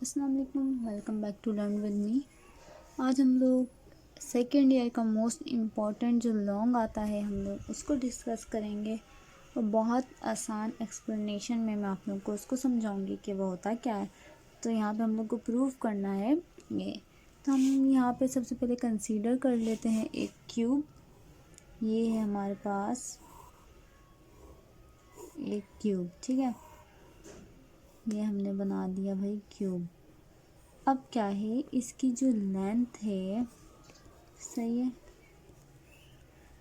अस्सलाम वालेकुम, welcome back to learn with me. आज हम लोग सेकेंड ईयर का मोस्ट इम्पॉर्टेंट जो लॉन्ग आता है हम लोग उसको डिस्कस करेंगे और बहुत आसान एक्सप्लेनेशन में मैं आप लोग को उसको समझाऊंगी कि वो होता क्या है। तो यहाँ पे हम लोग को प्रूव करना है ये। तो हम यहाँ पे सबसे पहले कंसीडर कर लेते हैं एक क्यूब। ये है हमारे पास एक क्यूब, ठीक है। ये हमने बना दिया भाई क्यूब। अब क्या है, इसकी जो लेंथ है, सही है,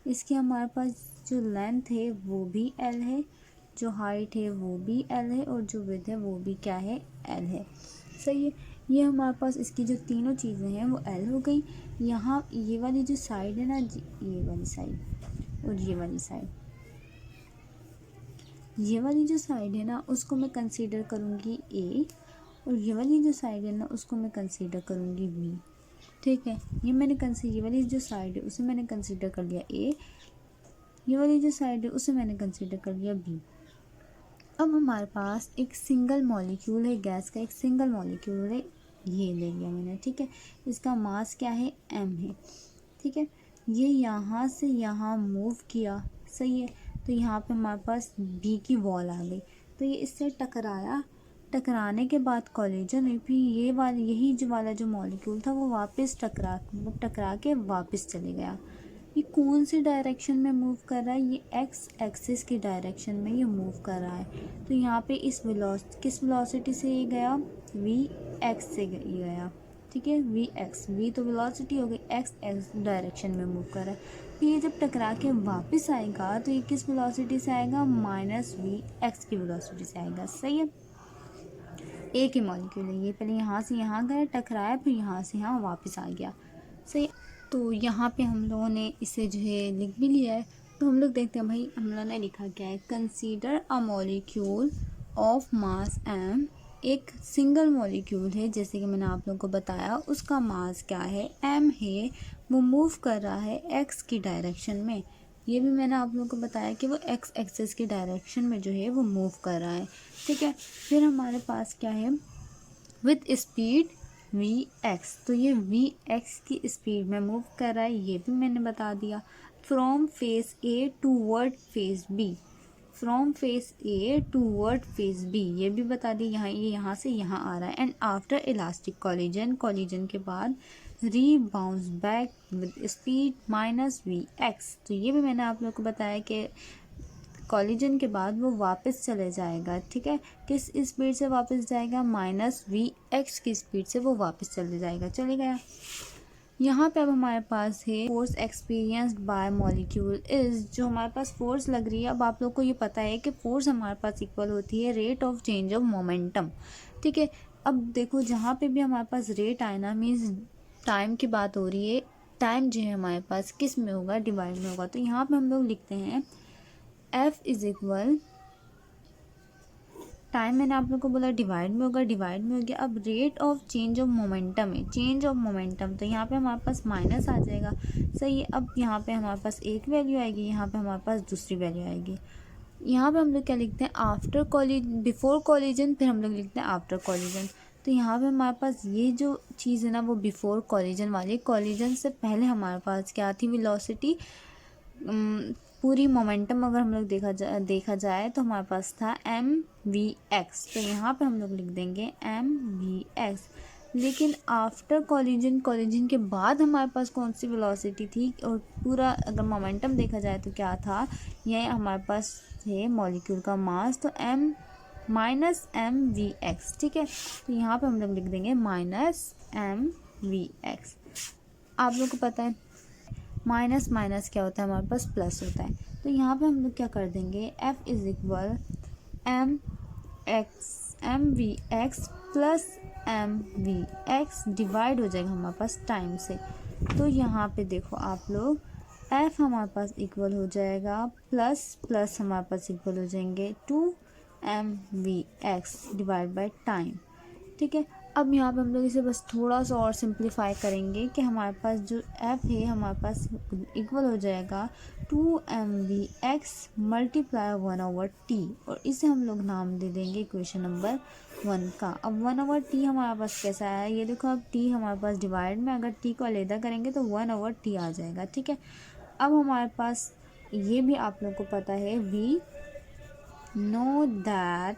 इसकी हमारे पास जो लेंथ है वो भी एल है, जो हाइट है वो भी एल है और जो विड्थ है वो भी क्या है, एल है। सही है। ये हमारे पास इसकी जो तीनों चीज़ें हैं वो एल हो गई। यहाँ ये वाली जो साइड है ना, ये वाली साइड और ये वाली साइड, ये वाली जो साइड है ना उसको मैं कंसीडर करूँगी ए, और ये वाली जो साइड है ना उसको मैं कंसीडर करूँगी बी। ठीक है, ये मैंने ये वाली जो साइड है उसे मैंने कंसीडर कर लिया ए, ये वाली जो साइड है उसे मैंने कंसीडर कर लिया बी। अब हमारे पास एक सिंगल मॉलिक्यूल है, गैस का एक सिंगल मॉलिक्यूल है, ये ले लिया मैंने। ठीक है, इसका मास क्या है, एम है। ठीक है, ये यहाँ से यहाँ मूव किया, सही है। तो यहाँ पे हमारे पास बी की वॉल आ गई, तो ये इससे टकराया, टकराने के बाद कॉलिजन हुई, फिर ये वाली यही जो वाला जो मॉलिक्यूल था वो वापस टकरा के वापस चले गया। ये कौन सी डायरेक्शन में मूव कर रहा है, ये एक्स एक्सिस की डायरेक्शन में ये मूव कर रहा है। तो यहाँ पे इस किस वेलोसिटी से ये गया, वी एक्स से ये गया। ठीक है, वी एक्स, वी तो वेलोसिटी हो गई, एक्स एक्स डायरेक्शन में मूव कर रहा है। तो ये जब टकरा के वापस आएगा तो ये किस वेलोसिटी से आएगा, माइनस वी एक्स की वेलोसिटी से आएगा। सही है, एक ही मॉलिक्यूल है, ये पहले यहाँ से यहाँ गया, टकराया, फिर यहाँ से यहाँ वापस आ गया। सही। तो यहाँ पे हम लोगों ने इसे जो है लिख भी लिया है। तो हम लोग देखते हैं भाई हम लोगों ने लिखा क्या है, consider a molecule of mass M. एक सिंगल मॉलिक्यूल है, जैसे कि मैंने आप लोगों को बताया, उसका मास क्या है, एम है, वो मूव कर रहा है एक्स की डायरेक्शन में। ये भी मैंने आप लोगों को बताया कि वो एक्स एक्सिस की डायरेक्शन में जो है वो मूव कर रहा है। ठीक है, फिर हमारे पास क्या है, विथ स्पीड वी एक्स, तो ये वी एक्स की स्पीड में मूव कर रहा है, ये भी मैंने बता दिया। From face A toward face B, from face A toward face B, ये भी बता दी। यहाँ ये यहाँ से यहाँ आ रहा है। And after elastic collision, collision के बाद rebounce back with speed minus V X, तो ये भी मैंने आप लोग को बताया कि कॉलिजन के बाद वो वापस चले जाएगा। ठीक है, किस स्पीड से वापस जाएगा, माइनस वी एक्स की स्पीड से वो वापस चले जाएगा, चले गया। यहाँ पे अब हमारे पास है force experienced bye molecule is, जो हमारे पास फोर्स लग रही है। अब आप लोग को ये पता है कि फोर्स हमारे पास इक्वल होती है rate of change of momentum. ठीक है, अब देखो जहाँ पे भी हमारे पास रेट आए ना, मीन्स टाइम की बात हो रही है, टाइम जो है हमारे पास किस में होगा, डिवाइड में होगा। तो यहाँ पे हम लोग लिखते हैं एफ इज इक्वल, टाइम मैंने आप लोग को बोला डिवाइड में होगा, डिवाइड में हो गया। अब rate of change of momentum है, चेंज ऑफ मोमेंटम, तो यहाँ पे हमारे पास माइनस आ जाएगा। सही है, अब यहाँ पे हमारे पास एक वैल्यू आएगी, यहाँ पे हमारे पास दूसरी वैल्यू आएगी। यहाँ पे हम लोग क्या लिखते हैं, आफ्टर कॉलिजन, बिफोर कॉलिजन, फिर हम लोग लिखते हैं आफ्टर कॉलिजन। तो यहाँ पे हमारे पास ये जो चीज़ है ना वो बिफोर कॉलिजन वाली, कॉलिजन से पहले हमारे पास क्या थी, वेलोसिटी, पूरी मोमेंटम अगर हम लोग देखा जाए तो हमारे पास था एम वी एक्स। तो यहाँ पे हम लोग लिख देंगे एम वी एक्स। लेकिन आफ्टर कॉलिजन, कॉलिजन के बाद हमारे पास कौन सी वेलोसिटी थी, और पूरा अगर मोमेंटम देखा जाए तो क्या था, ये हमारे पास है मॉलिक्यूल का मास, तो M minus M V X. ठीक है, तो यहाँ पे हम लोग लिख देंगे माइनस एम वी एक्स। आप लोग को पता है माइनस माइनस क्या होता है, हमारे पास प्लस होता है। तो यहाँ पे हम लोग क्या कर देंगे, F is equal M V X plus M V X divide हो जाएगा हमारे पास टाइम से। तो यहाँ पे देखो आप लोग, एफ हमारे पास इक्वल हो जाएगा प्लस प्लस हमारे पास इक्वल हो जाएंगे two M V X divide by time. ठीक है, अब यहाँ पे हम लोग इसे बस थोड़ा सा और सिंप्लीफाई करेंगे कि हमारे पास जो f है हमारे पास इक्वल हो जाएगा 2mvx मल्टीप्लाई 1/t, और इसे हम लोग नाम दे देंगे इक्वेशन नंबर 1 का। अब 1/t हमारे पास कैसा है, ये देखो, अब t हमारे पास डिवाइड में अगर t को अलहदा करेंगे तो 1/t आ जाएगा, ठीक है। अब हमारे पास ये भी आप लोग को पता है, वी नो दैट,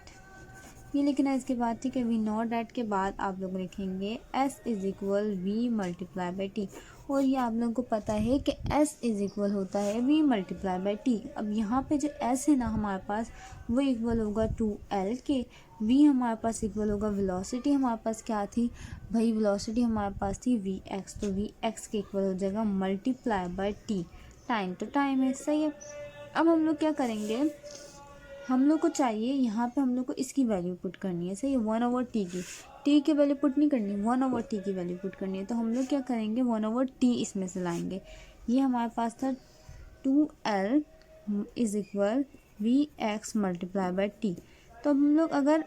ये लिखना है इसके बाद, ठीक है। वी नो डैट के बाद आप लोग लिखेंगे s is equal V multiply by T, और ये आप लोगों को पता है कि s इज इक्वल होता है v मल्टीप्लाई बाई टी। अब यहाँ पे जो s है ना हमारे पास, वो इक्वल होगा 2l के। v हमारे पास इक्वल होगा वेलोसिटी, हमारे पास क्या थी भाई, वेलोसिटी हमारे पास थी vx, तो vx के इक्वल हो जाएगा मल्टीप्लाई बाई टी, टाइम तो टाइम है, सही है। अब हम लोग क्या करेंगे, हम लोग को चाहिए यहाँ पे हम लोग को इसकी वैल्यू पुट करनी है, सही है, 1/t की, t की वैल्यू पुट नहीं करनी, 1/t की वैल्यू पुट करनी है। तो हम लोग क्या करेंगे, 1/t इसमें से लाएंगे। ये हमारे पास था 2l is equal vx multiply by T. तो हम लोग अगर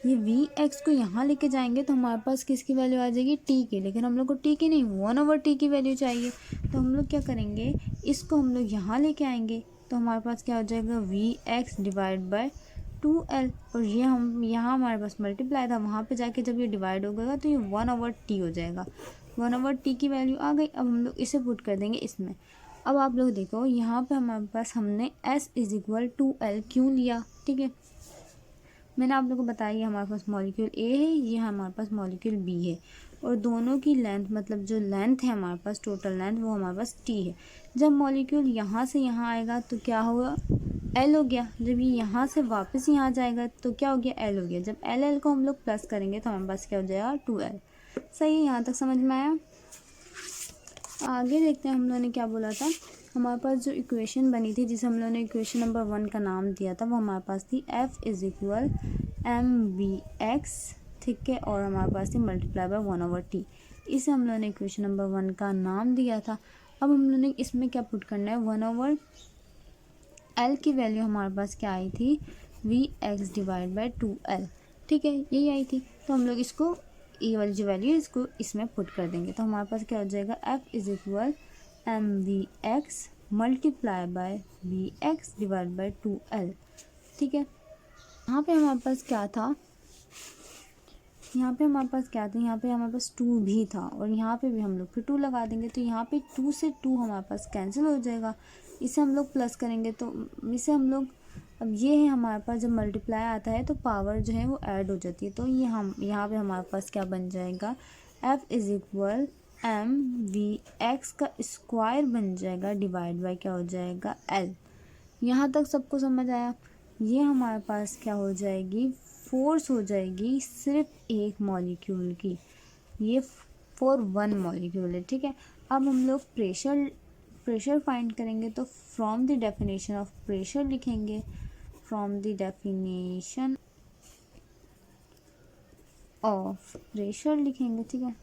ये vx को यहाँ लेके जाएंगे तो हमारे पास किसकी वैल्यू आ जाएगी, t की, लेकिन हम लोग को t की नहीं 1/t की वैल्यू चाहिए। तो हम लोग क्या करेंगे, इसको हम लोग यहाँ लेके आएंगे, तो हमारे पास क्या हो जाएगा, vx डिवाइड बाय 2l, और ये हम यहाँ हमारे पास मल्टीप्लाई था, वहाँ पे जाके जब ये डिवाइड हो गएगा तो ये 1/t हो जाएगा, 1/t की वैल्यू आ गई। अब हम लोग इसे पुट कर देंगे इसमें। अब आप लोग देखो यहाँ पे हमारे पास हमने s इज इक्वल 2l क्यों लिया, ठीक है। मैंने आप लोगों को बताया, ये हमारे पास मॉलिक्यूल A है, ये हमारे पास मॉलिक्यूल B है, और दोनों की लेंथ, मतलब जो लेंथ है हमारे पास, टोटल लेंथ, वो हमारे पास T है। जब मॉलिक्यूल यहाँ से यहाँ आएगा तो क्या होगा, L हो गया। जब ये यहाँ से वापस यहाँ जाएगा तो क्या हो गया, L हो गया। जब L को हम लोग प्लस करेंगे तो हमारे पास क्या हो जाएगा, 2L। सही है, यहाँ तक समझ में आया। आगे देखते हैं हम लोगों ने क्या बोला था। हमारे पास जो इक्वेशन बनी थी, जिसे हम लोगों ने इक्वेशन नंबर 1 का नाम दिया था, वो हमारे पास थी f इज इक्वल mvx, ठीक है, और हमारे पास थी मल्टीप्लाई बाय 1/t। इसे हम लोगों ने इक्वेशन नंबर 1 का नाम दिया था। अब हम लोगों ने इसमें क्या पुट करना है, 1/l की वैल्यू हमारे पास क्या आई थी, vx डिवाइड बाई 2l, ठीक है, यही आई थी। तो हम लोग इसको, ये वाली जो वैल्यू है इसको इसमें पुट कर देंगे, तो हमारे पास क्या हो जाएगा, f is equal mvx multiply by vx divide by 2l, ठीक है। यहाँ पे हमारे पास क्या था, यहाँ पे हमारे पास क्या था, यहाँ पे हमारे पास 2 भी था, और यहाँ पे भी हम लोग फिर 2 लगा देंगे, तो यहाँ पे 2 से 2 हमारे पास कैंसिल हो जाएगा। इसे हम लोग प्लस करेंगे तो इसे हम लोग, अब ये है हमारे पास, जब मल्टीप्लाई आता है तो पावर जो है वो ऐड हो जाती है, तो ये हम यहाँ पे हमारे पास क्या बन जाएगा, f इज इक्वल mvx का स्क्वायर बन जाएगा डिवाइड बाय क्या हो जाएगा, l। यहाँ तक सबको समझ आया। ये हमारे पास क्या हो जाएगी, फोर्स हो जाएगी सिर्फ एक मॉलिक्यूल की, ये फॉर 1 मॉलिक्यूल है, ठीक है। अब हम लोग प्रेशर फाइंड करेंगे, तो from the definition of pressure लिखेंगे, from the definition of pressure लिखेंगे, ठीक है।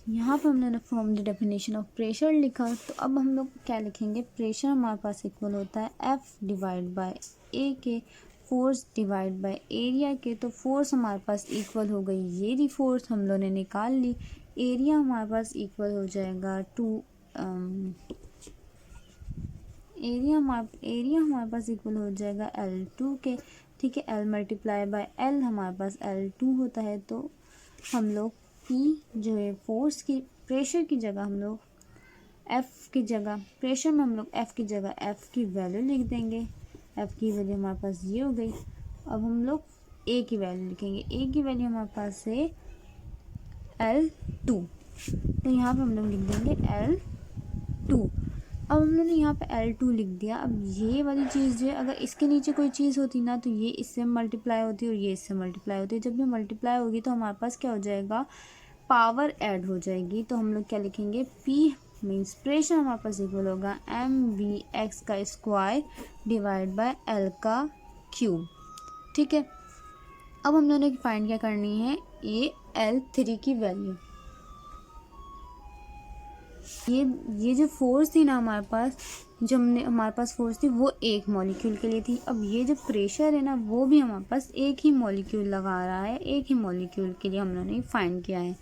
यहाँ पर हमने from the definition of pressure लिखा, तो अब हम लोग क्या लिखेंगे, प्रेशर हमारे पास इक्वल होता है F डिवाइड बाय A के, फोर्स डिवाइड बाय एरिया के। तो फोर्स हमारे पास इक्वल हो गई, ये री फोर्स हम लोगों ने निकाल ली। एरिया हमारे पास इक्वल हो जाएगा एरिया हमारे पास इक्वल हो जाएगा L2 के, ठीक है। L मल्टीप्लाई बाय L हमारे पास L2 होता है, तो हम लोग P जो है फोर्स की, प्रेशर की जगह हम लोग F की जगह, प्रेशर में हम लोग F की जगह F की वैल्यू लिख देंगे। F की वैल्यू हमारे पास ये हो गई। अब हम लोग A की वैल्यू लिखेंगे, A की वैल्यू हमारे पास है L2, तो यहाँ पे हम लोग लिख देंगे L2। अब हम लोगों ने यहाँ पे L2 लिख दिया। अब ये वाली चीज़ जो है, अगर इसके नीचे कोई चीज़ होती ना, तो ये इससे मल्टीप्लाई होती और ये इससे मल्टीप्लाई होती है। जब ये मल्टीप्लाई होगी तो हमारे पास क्या हो जाएगा, पावर ऐड हो जाएगी। तो हम लोग क्या लिखेंगे, P मीन्स प्रेशर हमारे पास इक्वल होगा mvx का स्क्वायर डिवाइड बाय L का क्यूब, ठीक है। अब हम लोगों ने फाइंड क्या करनी है, ये L3 की वैल्यू, ये जो फोर्स थी ना हमारे पास, जो हमने हमारे पास फोर्स थी वो एक मॉलिक्यूल के लिए थी। अब ये जो प्रेशर है ना वो भी हमारे पास एक ही मॉलिक्यूल लगा रहा है, एक ही मॉलिक्यूल के लिए हम लोगों ने फाइंड किया है।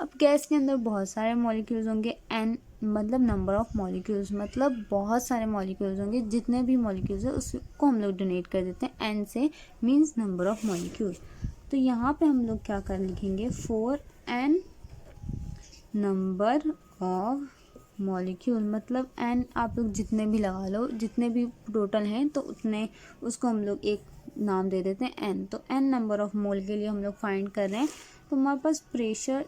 अब गैस के अंदर बहुत सारे मॉलिक्यूल्स होंगे, एन मतलब नंबर ऑफ मॉलिक्यूल्स, मतलब बहुत सारे मॉलिक्यूल्स होंगे, जितने भी मॉलिक्यूल्स है उसको हम लोग डोनेट कर देते हैं एन से, मींस नंबर ऑफ मॉलिक्यूल। तो यहाँ पे हम लोग क्या कर लिखेंगे, 4n नंबर ऑफ मॉलिक्यूल, मतलब एन आप लोग जितने भी लगा लो, जितने भी टोटल हैं तो उतने, उसको हम लोग एक नाम दे देते हैं एन। तो एन नंबर ऑफ मोल के लिए हम लोग फाइंड कर रहे हैं। तो हमारे पास प्रेशर,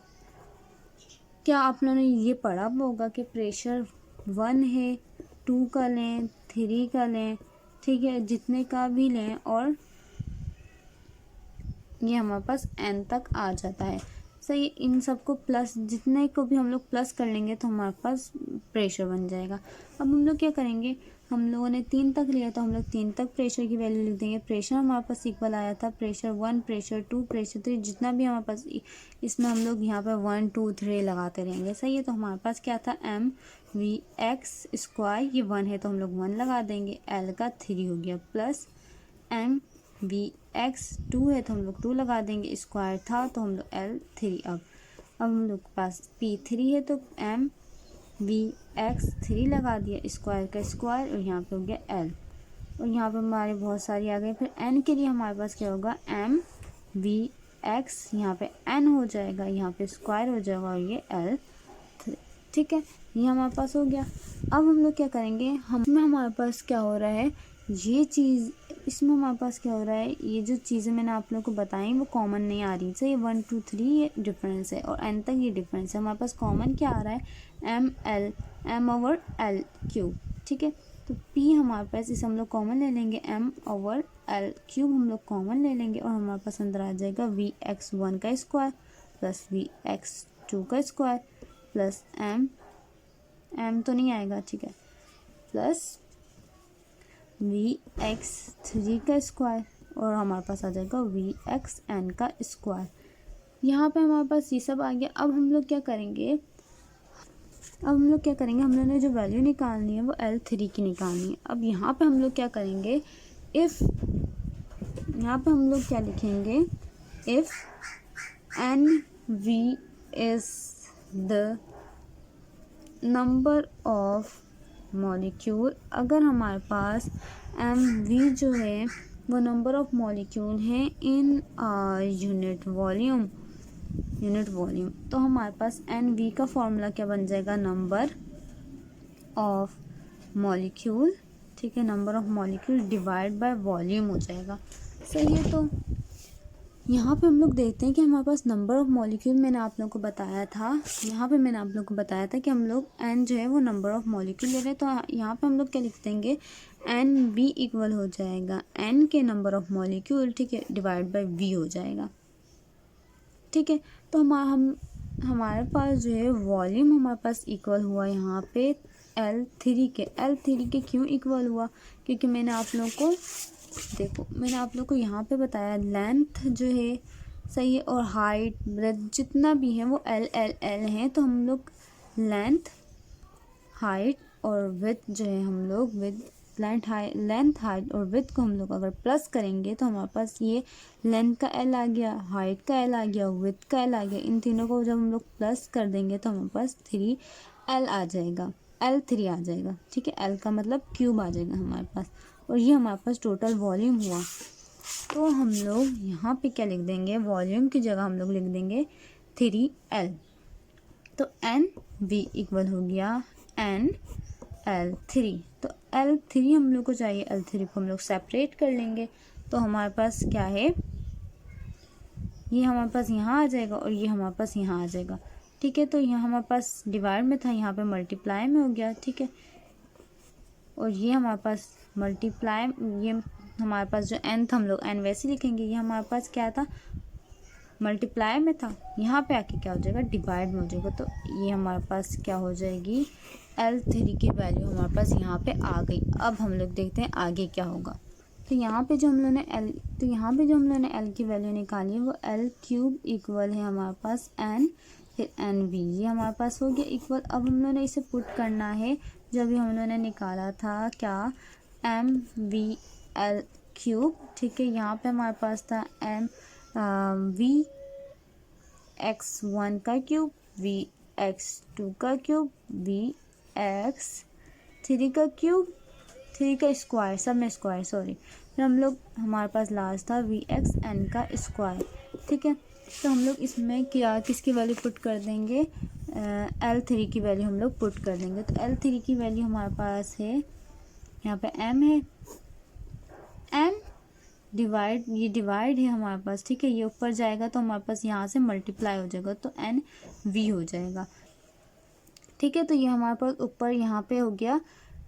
क्या आप लोगों ने ये पढ़ा होगा कि प्रेशर 1 है, 2 का लें, 3 का लें, ठीक है, जितने का भी लें और ये हमारे पास n तक आ जाता है। सही, इन सबको प्लस, जितने को भी हम लोग प्लस कर लेंगे तो हमारे पास प्रेशर बन जाएगा। अब हम लोग क्या करेंगे, हम लोगों ने 3 तक लिया तो हम लोग 3 तक प्रेशर की वैल्यू लिख देंगे। प्रेशर हमारे पास इक्वल आया था प्रेशर 1, प्रेशर 2, प्रेशर 3, जितना भी हमारे पास, इसमें हम लोग यहाँ पे 1 2 3 लगाते रहेंगे। सही है, तो हमारे पास क्या था, एम वी एक्स स्क्वायर, ये 1 है तो हम लोग 1 लगा देंगे, एल का 3 हो गया, प्लस एम वी एक्स 2 है तो हम लोग 2 लगा देंगे, स्क्वायर था तो हम लोग एल 3। अब हम लोग के पास पी 3 है तो एम वी एक्स 3 लगा दिया, स्क्वायर का स्क्वायर, और यहाँ पे हो गया एल, और यहाँ पे हमारे बहुत सारी आ गई। फिर एन के लिए हमारे पास क्या होगा, एम वी एक्स, यहाँ पे एन हो जाएगा, यहाँ पे स्क्वायर हो जाएगा, और ये एल। ठीक है, ये हमारे पास हो गया। अब हम लोग क्या करेंगे, हमें हमारे पास क्या हो रहा है, ये चीज़, इसमें हमारे पास क्या हो रहा है, ये जो चीज़ें मैंने आप लोगों को बताई वो कॉमन नहीं आ रही। सही, 1 2 3 ये डिफरेंस है और एन तक ये डिफरेंस है। हमारे पास कॉमन क्या आ रहा है, M L, M over L cube. ठीक है, तो पी हमारे पास, इसे हम लोग कॉमन ले लेंगे, एम ओवर एल क्यूब हम लोग कॉमन ले लेंगे, और हमारे पास अंदर आ जाएगा वी एक्स 1 का स्क्वायर प्लस वी एक्स 2 का स्क्वायर प्लस एम तो नहीं आएगा, ठीक है, प्लस वी एक्स 3 का स्क्वायर, और हमारे पास आ जाएगा वी एक्स एन का स्क्वायर। यहाँ पे हमारे पास ये सब आ गया। अब हम लोग क्या करेंगे, हम लोगों ने जो वैल्यू निकालनी है वो L3 की निकालनी है। अब यहाँ पे हम लोग क्या करेंगे, यहाँ पे हम लोग क्या लिखेंगे, if N V is the number of molecule, अगर हमारे पास एम वी जो है वो नंबर ऑफ मॉलिक्यूल है इन यूनिट वॉल्यूम, तो हमारे पास एन वी का फॉर्मूला क्या बन जाएगा, नंबर ऑफ मॉलिक्यूल, ठीक है, number of molecule divide by volume हो जाएगा। सही है, तो यहाँ पे हम लोग देखते हैं कि हमारे पास नंबर ऑफ मॉलिक्यूल, मैंने आप लोगों को बताया था, यहाँ पे मैंने आप लोगों को बताया था कि हम लोग एन जो है वो नंबर ऑफ मॉलिक्यूल ले रहे हैं। तो यहाँ पे हम लोग क्या लिख देंगे, एन वी इक्वल हो जाएगा एन के नंबर ऑफ मॉलिक्यूल, ठीक है, डिवाइड बाय वी हो जाएगा। ठीक है, तो हमारे पास जो है वॉल्यूम हमारे पास इक्वल हुआ यहाँ पे L3 के क्यों इक्वल हुआ, क्योंकि मैंने आप लोगों को, देखो मैंने आप लोग को यहाँ पे बताया लेंथ जो है, सही है, और हाइट ब्रेथ जितना भी है वो एल है, तो हम लोग लेंथ हाइट और विड्थ जो है, हम लोग विद लेंथ हाइट और विड्थ को हम लोग अगर प्लस करेंगे तो हमारे पास ये लेंथ का एल आ गया, हाइट का एल आ गया, विड्थ का एल आ गया। इन तीनों को जब हम लोग प्लस कर देंगे तो हमारे पास 3L आ जाएगा, L3 आ जाएगा। ठीक है, L का मतलब क्यूब आ जाएगा हमारे पास, और ये हमारे पास टोटल वॉल्यूम हुआ। तो हम लोग यहाँ पे क्या लिख देंगे, वॉल्यूम की जगह हम लोग लिख देंगे 3L। तो एन वी इक्वल हो गया एन L3। तो L3 हम लोग को चाहिए, L3 को हम लोग सेपरेट कर लेंगे, तो हमारे पास क्या है, ये हमारे पास यहाँ आ जाएगा और ये हमारे पास यहाँ आ जाएगा। ठीक है, तो यहाँ हमारे पास डिवाइड में था, यहाँ पे मल्टीप्लाई में हो गया। ठीक है, और ये हमारे पास मल्टीप्लाई, ये हमारे पास जो एन था हम लोग एन वैसे लिखेंगे, ये हमारे पास क्या था, मल्टीप्लाई में था, यहाँ पे आके क्या हो जाएगा, डिवाइड में हो जाएगा। तो ये हमारे पास क्या हो जाएगी, L3 की वैल्यू हमारे पास यहाँ पे आ गई। अब हम लोग देखते हैं आगे क्या होगा। तो यहाँ पे जो हम लोगों ने L की वैल्यू निकाली है वो L क्यूब इक्वल है हमारे पास N फिर एन वी, ये हमारे पास हो गया इक्वल। अब हम लोगों ने इसे पुट करना है जो अभी हम लोगों ने निकाला था क्या, एम वी एल क्यूब, ठीक है। यहाँ पे हमारे पास था एम वी एक्स वन का क्यूब, वी एक्स टू का क्यूब, वी एक्स थ्री का क्यूब, थ्री का स्क्वायर, सब में स्क्वायर सॉरी, फिर हम लोग हमारे पास लास्ट था वी एक्स एन का स्क्वायर, ठीक है। तो हम लोग इसमें क्या किसकी वैल्यू पुट कर देंगे, एल थ्री की वैल्यू हम लोग पुट कर देंगे। तो एल थ्री की वैल्यू हमारे पास है, यहाँ पे एम है, एम डिवाइड, ये डिवाइड है हमारे पास, ठीक है। ये ऊपर जाएगा तो हमारे पास यहाँ से मल्टीप्लाई हो जाएगा तो एन वी हो जाएगा, ठीक है। तो ये हमारे पास ऊपर यहाँ पे हो गया।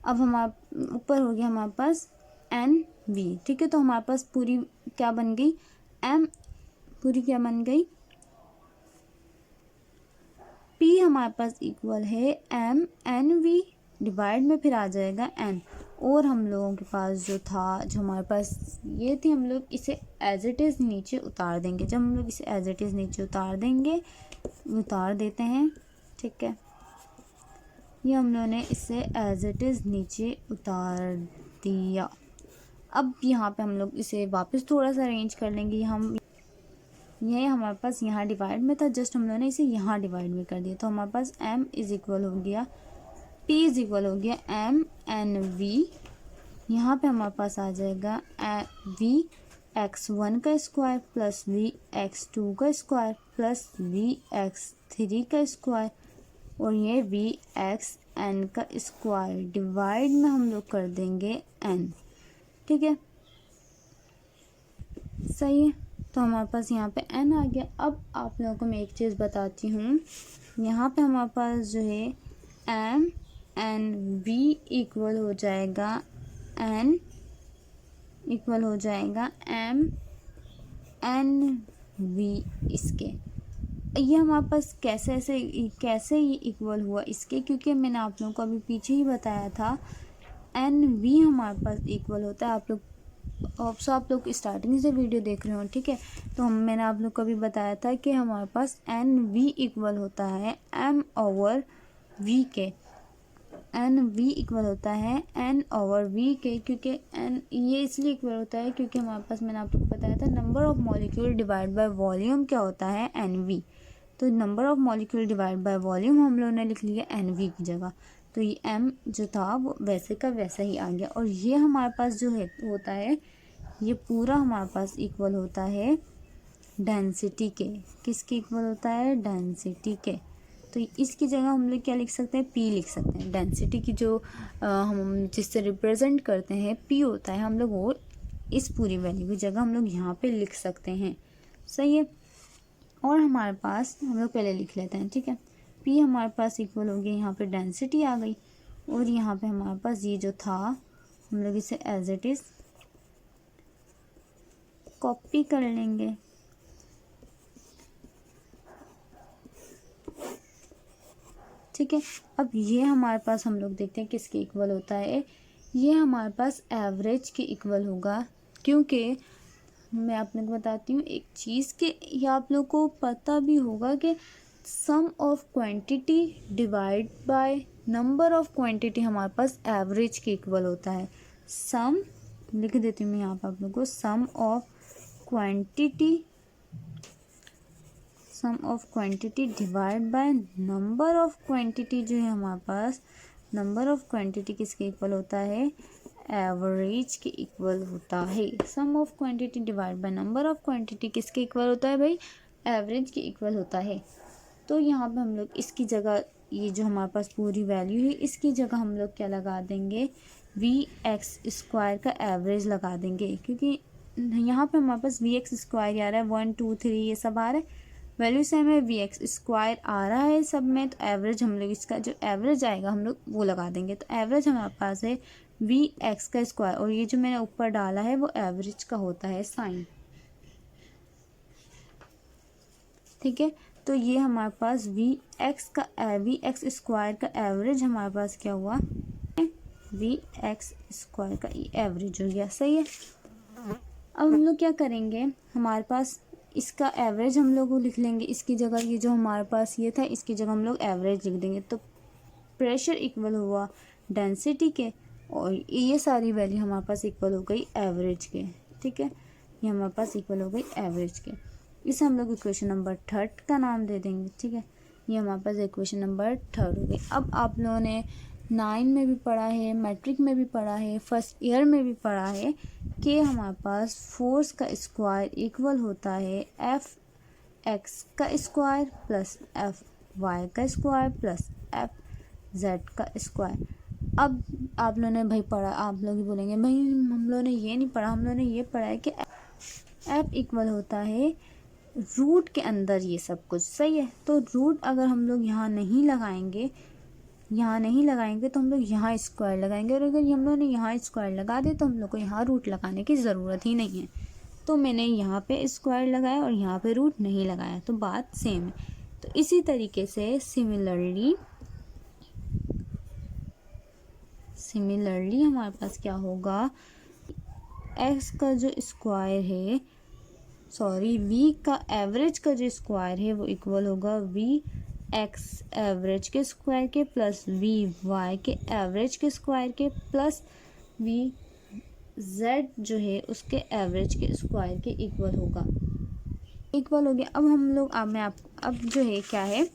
अब हमारे ऊपर हो गया हमारे पास एन वी, ठीक है। तो हमारे पास पूरी क्या बन गई, एम पूरी क्या बन गई, पी हमारे पास इक्वल है एम एन वी डिवाइड में फिर आ जाएगा एन, और हम लोगों के पास जो था, जो हमारे पास ये थी, हम लोग इसे एज इट इज़ नीचे उतार देंगे। जब हम लोग इसे एज इट इज़ नीचे उतार देंगे, उतार देते हैं, ठीक है। ये हम लोगों ने इसे एज इट इज़ नीचे उतार दिया। अब यहाँ पे हम लोग इसे वापस थोड़ा सा अरेंज कर लेंगे। हम ये हमारे पास यहाँ डिवाइड में था, जस्ट हम लोगों ने इसे यहाँ डिवाइड में कर दिया। तो हमारे पास m इज इक्वल हो गया, p इज इक्वल हो गया m एन वी, यहाँ पे हमारे पास आ जाएगा वी एक्स वन का square plus V X two का square plus V X three का स्क्वायर, और ये वी एक्स एन का स्क्वायर डिवाइड में हम लोग कर देंगे n, ठीक है, सही है। तो हमारे पास यहाँ पे n आ गया। अब आप लोगों को मैं एक चीज़ बताती हूँ, यहाँ पे हमारे पास जो है एम एन वी इक्वल हो जाएगा n इक्वल हो जाएगा एम एन वी इसके। ये हमारे पास कैसे ये इक्वल हुआ इसके, क्योंकि मैंने आप लोगों को अभी पीछे ही बताया था एन वी हमारे पास इक्वल होता है। आप लोग स्टार्टिंग से वीडियो देख रहे हो, ठीक है। तो मैंने आप लोग को अभी बताया था कि हमारे पास एन वी इक्वल होता है एम ओवर वी के, एन वी इक्वल होता है एन ओवर वी के, क्योंकि एन ये इसलिए इक्वल होता है क्योंकि हमारे पास, मैंने आप लोग को बताया था, number of molecule divide by volume क्या होता है, एन वी। तो number of molecule divide by volume हम लोगों ने लिख लिया एन वी की जगह। तो ये m जो था वो वैसे का वैसा ही आ गया। और ये हमारे पास जो है होता है, ये पूरा हमारे पास इक्वल होता है डेंसिटी के। किसके इक्वल होता है, डेंसिटी के। तो इसकी जगह हम लोग क्या लिख सकते हैं, p लिख सकते हैं। डेंसिटी की जो हम जिससे रिप्रेजेंट करते हैं p होता है, हम लोग वो इस पूरी वैल्यू की जगह हम लोग यहाँ पे लिख सकते हैं, सही है। और हमारे पास हम लोग पहले लिख लेते हैं, ठीक है। p हमारे पास इक्वल हो गया, यहाँ पे डेंसिटी आ गई, और यहाँ पे हमारे पास ये जो था, हम लोग इसे एज इट इज़ कॉपी कर लेंगे, ठीक है। अब ये हमारे पास हम लोग देखते हैं किसके इक्वल होता है, ये हमारे पास एवरेज के इक्वल होगा। क्योंकि मैं आप लोग को बताती हूँ एक चीज़ के, ये आप लोग को पता भी होगा कि sum of quantity divide by number of quantity हमारे पास एवरेज के इक्वल होता है। सम लिख देती हूँ मैं यहाँ पर आप लोग को, sum of quantity divide by number of quantity, जो है हमारे पास नंबर ऑफ क्वांटिटी किसके इक्वल होता है, एवरेज के इक्वल होता है। Sum of quantity divide by number of quantity किसके इक्वल होता है भाई, एवरेज के इक्वल होता है। तो यहाँ पे हम लोग इसकी जगह, ये जो हमारे पास पूरी वैल्यू है, इसकी जगह हम लोग क्या लगा देंगे, वी एक्स स्क्वायर का एवरेज लगा देंगे। क्योंकि यहाँ पे हमारे पास वी एक्स स्क्वायर आ रहा है, 1 2 3 ये सब आ रहा है, वैल्यू सेम है, वी एक्स स्क्वायर आ रहा है सब में। तो एवरेज हम लोग इसका जो एवरेज आएगा हम लोग वो लगा देंगे। तो एवरेज हमारे पास है वी एक्स का स्क्वायर, और ये जो मैंने ऊपर डाला है वो एवरेज का होता है साइन, ठीक है। तो ये हमारे पास वी एक्स स्क्वायर का एवरेज हमारे पास क्या हुआ, वी एक्स स्क्वायर का एवरेज हो गया, सही है। अब हम लोग क्या करेंगे, हमारे पास इसका एवरेज हम लोग लिख लेंगे, इसकी जगह ये जो हमारे पास ये था इसकी जगह हम लोग एवरेज लिख देंगे। तो प्रेशर इक्वल हुआ डेंसिटी के और ये सारी वैल्यू हमारे पास इक्वल हो गई एवरेज के। ठीक है, ये हमारे पास इक्वल हो गई एवरेज के। इसे हम लोग इक्वेशन नंबर 3 का नाम दे देंगे। ठीक है, ये हमारे पास इक्वेशन नंबर 3 हो गई। अब आप लोगों ने 9 में भी पढ़ा है, मैट्रिक में भी पढ़ा है, फर्स्ट ईयर में भी पढ़ा है कि हमारे पास फोर्स का स्क्वायर इक्वल होता है एफ एक्स का स्क्वायर प्लस एफ वाई का स्क्वायर प्लस एफ जेड का स्क्वायर। अब आप लोगों ने भाई पढ़ा, आप लोग ही बोलेंगे भाई हम लोगों ने ये नहीं पढ़ा, हम लोगों ने ये पढ़ा है कि एफ इक्वल होता है रूट के अंदर ये सब कुछ। सही है, तो रूट अगर हम लोग यहाँ नहीं लगाएंगे तो हम लोग यहाँ स्क्वायर लगाएंगे, और अगर हम लोग ने यहाँ स्क्वायर लगा दे तो हम लोग को यहाँ रूट लगाने की ज़रूरत ही नहीं है। तो मैंने यहाँ पे स्क्वायर लगाया और यहाँ पे रूट नहीं लगाया, तो बात सेम है। तो इसी तरीके से सिमिलरली हमारे पास क्या होगा, एक्स का जो स्क्वायर है वी का एवरेज का जो स्क्वायर है वो इक्वल होगा वी एक्स एवरेज के स्क्वायर के प्लस वी वाई के एवरेज के स्क्वायर के प्लस वी जेड जो है उसके एवरेज के स्क्वायर के इक्वल होगा। इक्वल हो गया। अब हम लोग अब जो है क्या है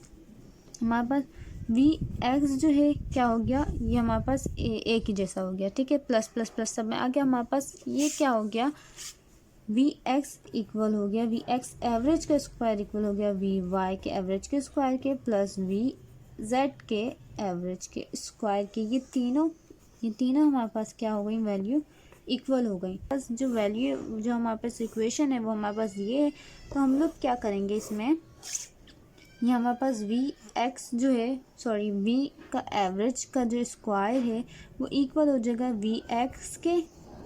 हमारे पास वी एक्स जो है क्या हो गया, ये हमारे पास ए की जैसा हो गया। ठीक है, प्लस प्लस प्लस सब में आ गया हमारे पास। ये क्या हो गया, वी एक्स इक्वल हो गया वी एक्स एवरेज का स्क्वायर इक्वल हो गया वी वाई के एवरेज के स्क्वायर के प्लस वी जेड के एवरेज के स्क्वायर के। ये तीनों हमारे पास क्या हो गई, वैल्यू इक्वल हो गई। बस जो वैल्यू जो हमारे पास इक्वेशन है वो हमारे पास ये है। तो हम लोग क्या करेंगे इसमें, ये हमारे पास वी एक्स जो है वी का एवरेज का जो स्क्वायर है वो इक्वल हो जाएगा वी एक्स के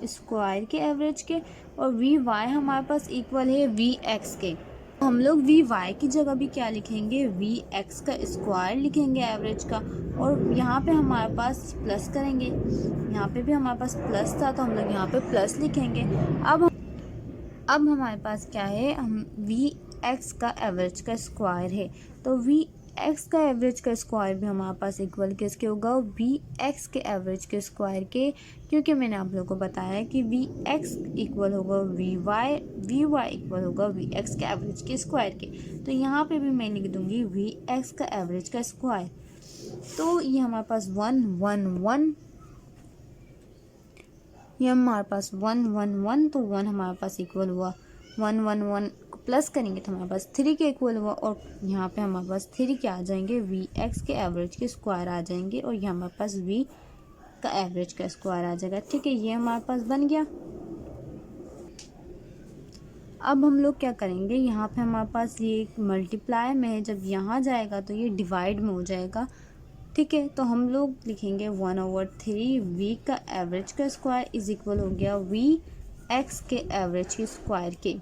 स्क्वायर के एवरेज के, और वी वाई हमारे पास इक्वल है वी एक्स के। हम लोग वी वाई की जगह भी क्या लिखेंगे, वी एक्स का स्क्वायर लिखेंगे एवरेज का, और यहाँ पे हमारे पास प्लस करेंगे। यहाँ पे भी हमारे पास प्लस था तो हम लोग यहाँ पे प्लस लिखेंगे। अब हमारे पास क्या है, हम वी एक्स का एवरेज का स्क्वायर है, तो वी एक्स का एवरेज का स्क्वायर भी हमारे पास इक्वल किसके होगा, वी एक्स के एवरेज के स्क्वायर के, क्योंकि मैंने आप लोगों को बताया कि वी एक्स इक्वल होगा वी वाई इक्वल होगा वी एक्स के एवरेज के स्क्वायर के। तो यहाँ पे भी मैं लिख दूंगी वी एक्स का एवरेज का स्क्वायर। तो ये हमारे पास 1 1 1, ये हमारे पास 1 1 1, तो 1 हमारे पास इक्वल हुआ 1 1 1 प्लस करेंगे तो हमारे पास 3 के इक्वल हुआ, और यहाँ पे हमारे पास 3 के आ जाएंगे वी एक्स के एवरेज के स्क्वायर आ जाएंगे, और यहाँ हमारे पास वी का एवरेज का स्क्वायर आ जाएगा। ठीक है, ये हमारे पास बन गया। अब हम लोग क्या करेंगे, यहाँ पे हमारे पास ये मल्टीप्लाई में है, जब यहाँ जाएगा तो ये डिवाइड में हो जाएगा। ठीक है, तो हम लोग लिखेंगे 1/3 वी का एवरेज का स्क्वायर इज इक्वल हो गया वी एक्स के एवरेज के स्क्वायर के।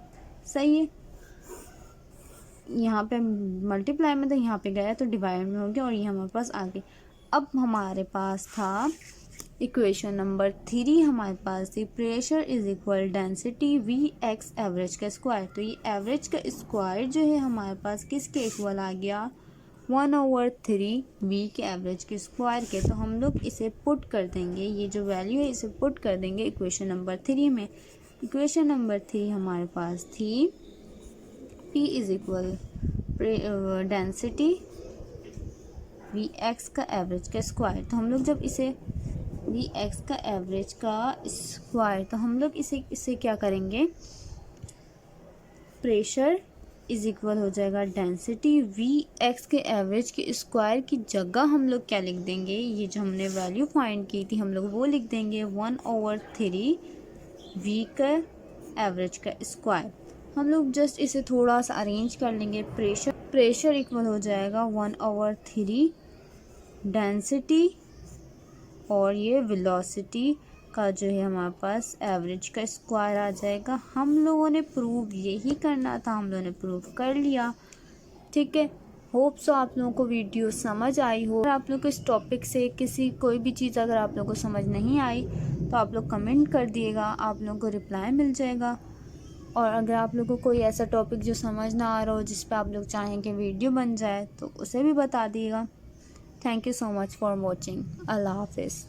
सही है, यहाँ पे मल्टीप्लाई में तो यहाँ पे गया तो डिवाइड में हो गया, और ये हमारे पास आ गई। अब हमारे पास था इक्वेशन नंबर 3, हमारे पास थी pressure is equal density V X average का स्क्वायर। तो ये एवरेज का स्क्वायर जो है हमारे पास किसके इक्वल आ गया, 1/3 वी के एवरेज के स्क्वायर के। तो हम लोग इसे पुट कर देंगे, ये जो वैल्यू है इसे पुट कर देंगे इक्वेशन नंबर 3 में। इक्वेशन नंबर 3 हमारे पास थी P is equal density V X का एवरेज का स्क्वायर। तो हम लोग जब इसे वी एक्स का एवरेज का स्क्वायर, तो हम लोग इसे क्या करेंगे, प्रेशर इज इक्वल हो जाएगा डेंसिटी वी एक्स के एवरेज के स्क्वायर की जगह हम लोग क्या लिख देंगे, ये जो हमने वैल्यू फाइंड की थी हम लोग वो लिख देंगे 1/3 वी का एवरेज का स्क्वायर। हम लोग जस्ट इसे थोड़ा सा अरेंज कर लेंगे। प्रेशर इक्वल हो जाएगा 1/3 डेंसिटी, और ये वेलोसिटी का जो है हमारे पास एवरेज का स्क्वायर आ जाएगा। हम लोगों ने प्रूव यही करना था, हम लोगों ने प्रूव कर लिया। ठीक है, होप सो आप लोगों को वीडियो समझ आई हो। अगर आप लोग को इस टॉपिक से कोई भी चीज़ अगर आप लोगों को समझ नहीं आई तो आप लोग कमेंट कर दिएगा, आप लोगों को रिप्लाई मिल जाएगा। और अगर आप लोगों को कोई ऐसा टॉपिक जो समझ ना आ रहा हो जिस पे आप लोग चाहें कि वीडियो बन जाए तो उसे भी बता दिएगा। Thank you so much for watching. अल्लाह हाफिज़।